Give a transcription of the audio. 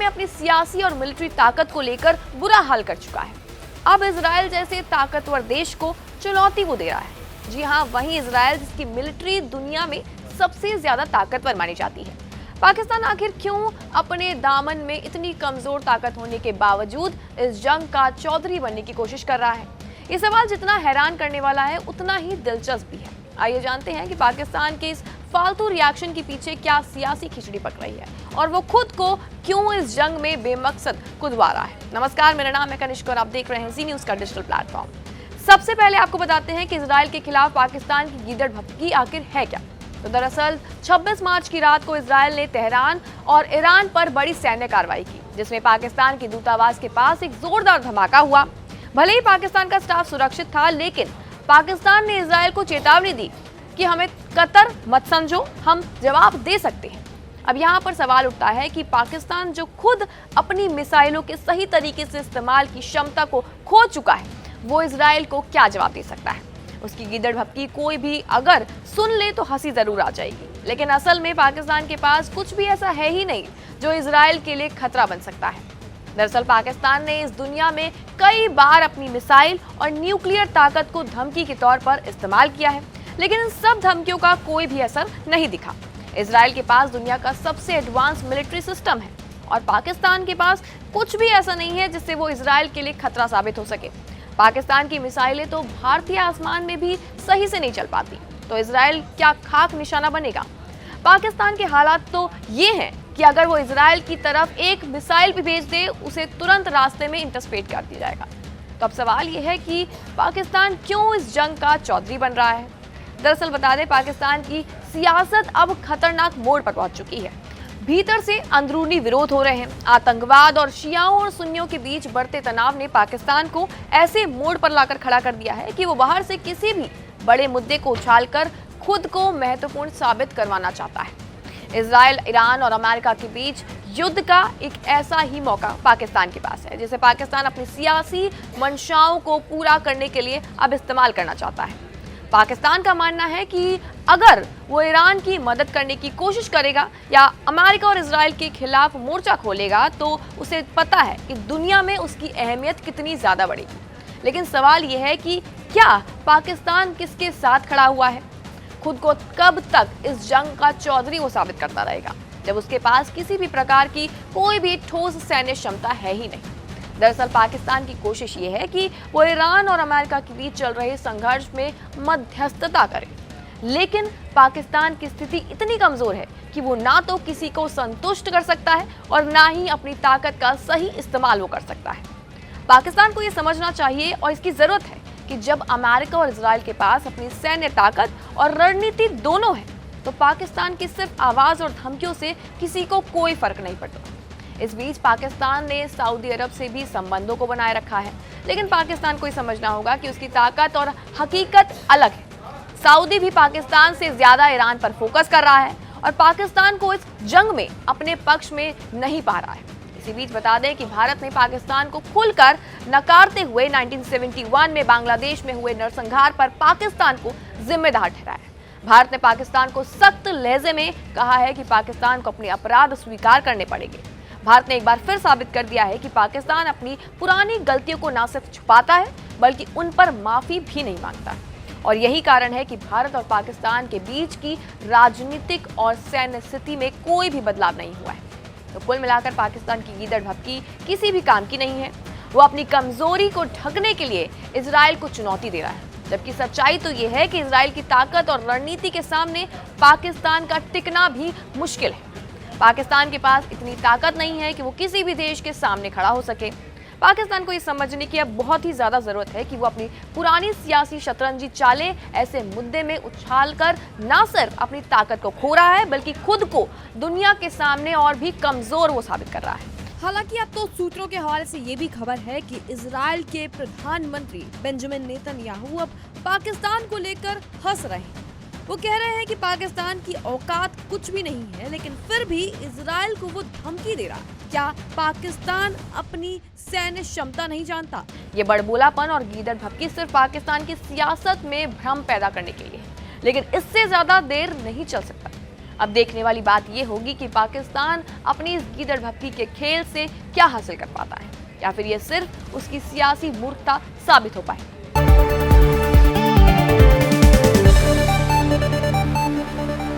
में अपनी सियासी और मिलिट्री ताकत को लेकर बुरा हाल कर चुका है। अब इजराइल जैसे ताकतवर देश को चुनौती वो दे रहा है। जी हाँ, वहीं इजराइल जिसकी मिलिट्री दुनिया में सबसे ज्यादा ताकतवर मानी जाती है। पाकिस्तान आखिर क्यों अपने दामन में इतनी कमजोर ताकत होने के बावजूद इस जंग का चौधरी बनने की कोशिश कर रहा है? ये सवाल जितना हैरान करने वाला है उतना ही दिलचस्प भी है। आइए जानते हैं कि पाकिस्तान के इस फालतू रिएक्शन के पीछे क्या सियासी खिचड़ी पक रही है और वो खुद को क्यों इस जंग में बेमकसद कुदवा रहा है। नमस्कार, मेरा नाम है कनिष्क और आप देख रहे हैं जी न्यूज़ का डिजिटल प्लेटफॉर्म। सबसे पहले आपको बताते हैं कि इजराइल के खिलाफ पाकिस्तान की गीदड़ भभकी आखिर है क्या। तो दरअसल 26 मार्च की रात को इजराइल ने तेहरान और ईरान पर बड़ी सैन्य कार्रवाई की, जिसमें पाकिस्तान के दूतावास के पास एक जोरदार धमाका हुआ। भले ही पाकिस्तान का स्टाफ सुरक्षित था, लेकिन पाकिस्तान ने इजराइल को चेतावनी दी कि हमें कतर मत समझो, हम जवाब दे सकते हैं। अब यहाँ पर सवाल उठता है कि पाकिस्तान जो खुद अपनी मिसाइलों के सही तरीके से इस्तेमाल की क्षमता को खो चुका है, वो इजराइल को क्या जवाब दे सकता है। उसकी गीदड़ भभकी कोई भी अगर सुन ले तो हंसी जरूर आ जाएगी, लेकिन असल में पाकिस्तान के पास कुछ भी ऐसा है ही नहीं जो इजराइल के लिए खतरा बन सकता है। दरअसल पाकिस्तान ने इस दुनिया में कई बार अपनी मिसाइल और न्यूक्लियर ताकत को धमकी के तौर पर इस्तेमाल किया है, लेकिन इन सब धमकियों का कोई भी असर नहीं दिखा। इजराइल के पास दुनिया का सबसे एडवांस मिलिट्री सिस्टम है और पाकिस्तान के पास कुछ भी ऐसा नहीं है जिससे वो इजराइल के लिए खतरा साबित हो सके। पाकिस्तान की मिसाइलें तो भारतीय आसमान में भी सही से नहीं चल पाती, तो इजराइल क्या खाक निशाना बनेगा। पाकिस्तान के हालात तो ये हैं कि अगर वो इजराइल की तरफ एक मिसाइल भी भेज दे, उसे तुरंत रास्ते में इंटरसेप्ट कर दिया जाएगा। तो अब सवाल ये है कि पाकिस्तान क्यों इस जंग का चौधरी बन रहा है। दरअसल बता दें, पाकिस्तान की सियासत अब खतरनाक मोड़ पर पहुंच चुकी है। भीतर से अंदरूनी विरोध हो रहे हैं। आतंकवाद और शियाओं और सुन्नियों के बीच बढ़ते तनाव ने पाकिस्तान को ऐसे मोड़ पर लाकर खड़ा कर दिया है कि वो बाहर से किसी भी बड़े मुद्दे को उछालकर खुद को महत्वपूर्ण साबित करवाना चाहता है। इजराइल, ईरान और अमेरिका के बीच युद्ध का एक ऐसा ही मौका पाकिस्तान के पास है, जिसे पाकिस्तान अपनी सियासी मंशाओं को पूरा करने के लिए अब इस्तेमाल करना चाहता है। पाकिस्तान का मानना है कि अगर वो ईरान की मदद करने की कोशिश करेगा या अमेरिका और इजराइल के खिलाफ मोर्चा खोलेगा, तो उसे पता है कि दुनिया में उसकी अहमियत कितनी ज़्यादा बढ़ेगी। लेकिन सवाल ये है कि क्या पाकिस्तान किसके साथ खड़ा हुआ है। खुद को कब तक इस जंग का चौधरी वो साबित करता रहेगा, जब उसके पास किसी भी प्रकार की कोई भी ठोस सैन्य क्षमता है ही नहीं। दरअसल पाकिस्तान की कोशिश ये है कि वो ईरान और अमेरिका के बीच चल रहे संघर्ष में मध्यस्थता करे, लेकिन पाकिस्तान की स्थिति इतनी कमजोर है कि वो ना तो किसी को संतुष्ट कर सकता है और ना ही अपनी ताकत का सही इस्तेमाल वो कर सकता है। पाकिस्तान को ये समझना चाहिए और इसकी जरूरत है कि जब अमेरिका और इजराइल के पास अपनी सैन्य ताकत और रणनीति दोनों है, तो पाकिस्तान की सिर्फ आवाज और धमकियों से किसी को कोई फर्क नहीं पड़ता। इस बीच पाकिस्तान ने सऊदी अरब से भी संबंधों को बनाए रखा है, लेकिन पाकिस्तान को समझना होगा कि उसकी ताकत और हकीकत अलग है। सऊदी भी पाकिस्तान से ज्यादा ईरान पर फोकस कर रहा है और पाकिस्तान को इस जंग में अपने पक्ष में नहीं पा रहा है। इसी बीच बता दें कि भारत ने पाकिस्तान को खुलकर नकारते हुए 1971 में बांग्लादेश में हुए नरसंहार पर पाकिस्तान को जिम्मेदार ठहराया। भारत ने पाकिस्तान को सख्त लहजे में कहा है कि पाकिस्तान को अपने अपराध स्वीकार करने पड़ेंगे। भारत ने एक बार फिर साबित कर दिया है कि पाकिस्तान अपनी पुरानी गलतियों को न सिर्फ छुपाता है, बल्कि उन पर माफी भी नहीं मांगता। और यही कारण है कि भारत और पाकिस्तान के बीच की राजनीतिक और सैन्य स्थिति में कोई भी बदलाव नहीं हुआ है। तो कुल मिलाकर पाकिस्तान की गीदड़ भभकी किसी भी काम की नहीं है। वो अपनी कमजोरी को ढकने के लिए इजराइल को चुनौती दे रहा है, जबकि सच्चाई तो ये है कि इजराइल की ताकत और रणनीति के सामने पाकिस्तान का टिकना भी मुश्किल है। पाकिस्तान के पास इतनी ताकत नहीं है कि वो किसी भी देश के सामने खड़ा हो सके। पाकिस्तान को ये समझने की अब बहुत ही ज्यादा जरूरत है कि वो अपनी पुरानी सियासी शतरंजी चालें ऐसे मुद्दे में उछालकर न सिर्फ अपनी ताकत को खो रहा है, बल्कि खुद को दुनिया के सामने और भी कमजोर वो साबित कर रहा है। हालांकि अब तो सूत्रों के हवाले से ये भी खबर है कि इजराइल के प्रधानमंत्री बेंजामिन नेतन्याहू अब पाकिस्तान को लेकर हंस रहे हैं। वो कह रहे हैं कि पाकिस्तान की औकात कुछ भी नहीं है, लेकिन फिर भी इजराइल को वो धमकी दे रहा है। क्या पाकिस्तान अपनी सैन्य क्षमता नहीं जानता? ये बड़बोलापन और गीदड़ भभकी सिर्फ पाकिस्तान की सियासत में भ्रम पैदा करने के लिए है, लेकिन इससे ज्यादा देर नहीं चल सकता। अब देखने वाली बात यह होगी कि पाकिस्तान अपनी इस गीदड़ भक्की के खेल से क्या हासिल कर पाता है, या फिर ये सिर्फ उसकी सियासी मूर्खता साबित हो पाए।